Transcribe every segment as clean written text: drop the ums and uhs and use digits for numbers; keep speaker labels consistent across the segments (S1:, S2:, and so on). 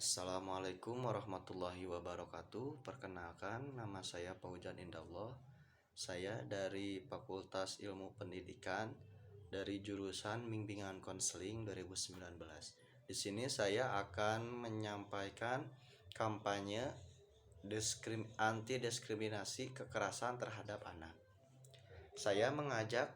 S1: Assalamualaikum warahmatullahi wabarakatuh. Perkenalkan, nama saya Paujan Indallah. Saya dari Fakultas Ilmu Pendidikan dari jurusan Bimbingan Konseling 2019. Di sini saya akan menyampaikan kampanye anti diskriminasi kekerasan terhadap anak. Saya mengajak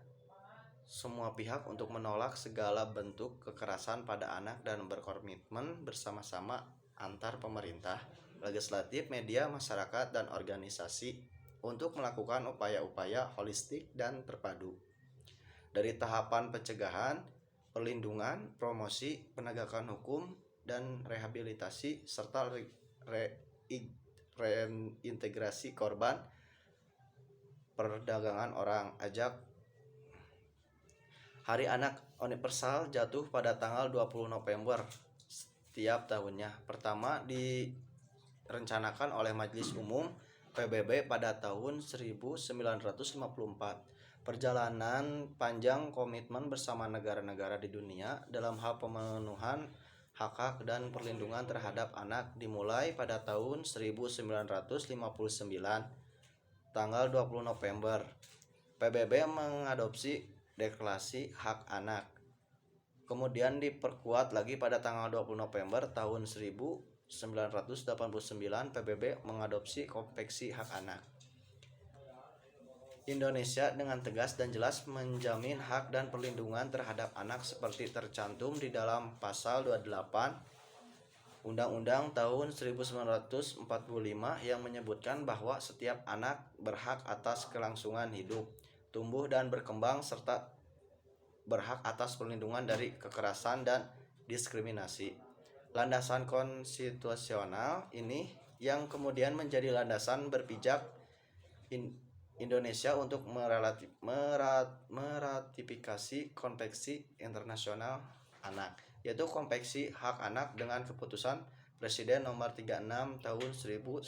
S1: semua pihak untuk menolak segala bentuk kekerasan pada anak dan berkomitmen bersama-sama antar pemerintah, legislatif, media, masyarakat, dan organisasi untuk melakukan upaya-upaya holistik dan terpadu. Dari tahapan pencegahan, perlindungan, promosi, penegakan hukum, dan rehabilitasi, serta reintegrasi korban perdagangan orang. Hari Anak Universal jatuh pada tanggal 20 November setiap tahunnya. Pertama direncanakan oleh Majelis Umum PBB pada tahun 1954. Perjalanan panjang komitmen bersama negara-negara di dunia dalam hal pemenuhan hak-hak dan perlindungan terhadap anak dimulai pada tahun 1959 tanggal 20 November. PBB mengadopsi Deklarasi Hak Anak. Kemudian diperkuat lagi pada tanggal 20 November tahun 1989 PBB mengadopsi Konvensi Hak Anak. Indonesia dengan tegas dan jelas menjamin hak dan perlindungan terhadap anak seperti tercantum di dalam pasal 28 Undang-Undang tahun 1945 yang menyebutkan bahwa setiap anak berhak atas kelangsungan hidup, tumbuh dan berkembang serta berhak atas perlindungan dari kekerasan dan diskriminasi. Landasan konstitusional ini yang kemudian menjadi landasan berpijak Indonesia untuk meratifikasi Konvensi Internasional Anak, yaitu Konvensi Hak Anak dengan keputusan Presiden nomor 36 tahun 1990.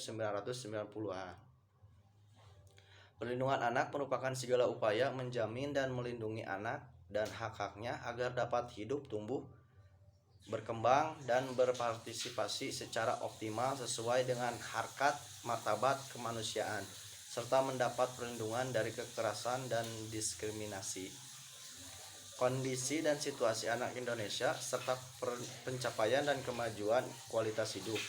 S1: Perlindungan anak merupakan segala upaya menjamin dan melindungi anak dan hak-haknya agar dapat hidup, tumbuh, berkembang, dan berpartisipasi secara optimal sesuai dengan harkat martabat kemanusiaan, serta mendapat perlindungan dari kekerasan dan diskriminasi. Kondisi dan situasi anak Indonesia serta pencapaian dan kemajuan kualitas hidup,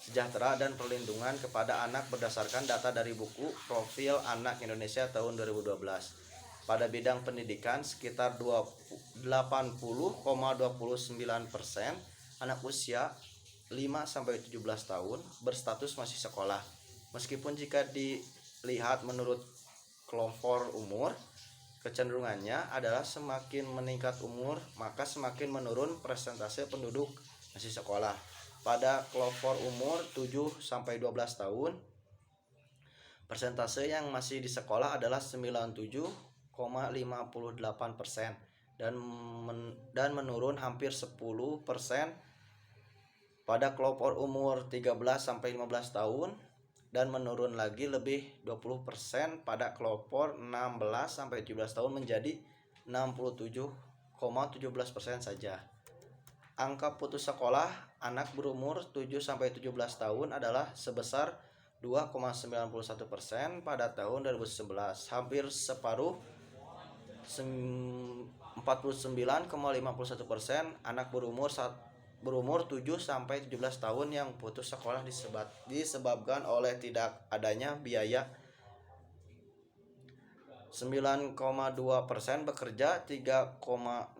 S1: sejahtera dan perlindungan kepada anak berdasarkan data dari buku Profil Anak Indonesia tahun 2012. Pada bidang pendidikan, sekitar 80,29% anak usia 5-17 tahun berstatus masih sekolah. Meskipun jika dilihat menurut kelompok umur, kecenderungannya adalah semakin meningkat umur, maka semakin menurun persentase penduduk masih sekolah. Pada kelompok umur 7-12 tahun, persentase yang masih di sekolah adalah 97,58% dan menurun hampir 10% pada kelompok umur 13-15 tahun dan menurun lagi lebih 20% pada kelompok 16-17 tahun menjadi 67,17% saja. Angka putus sekolah anak berumur 7-17 tahun adalah sebesar 2,91% pada tahun 2011, hampir separuh 49,51% anak berumur 7-17 tahun yang putus sekolah disebabkan oleh tidak adanya biaya. 9,2% bekerja, 3,05%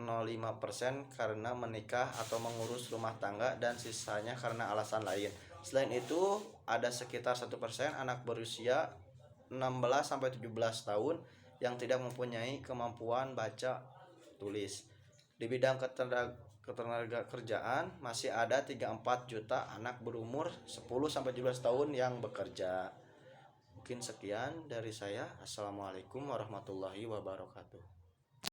S1: karena menikah atau mengurus rumah tangga, dan sisanya karena alasan lain. Selain itu, ada sekitar 1% anak berusia 16-17 tahun yang tidak mempunyai kemampuan baca tulis. Di bidang ketenagakerjaan masih ada 34 juta anak berumur 10-17 tahun yang bekerja. Mungkin sekian dari saya. Assalamualaikum warahmatullahi wabarakatuh.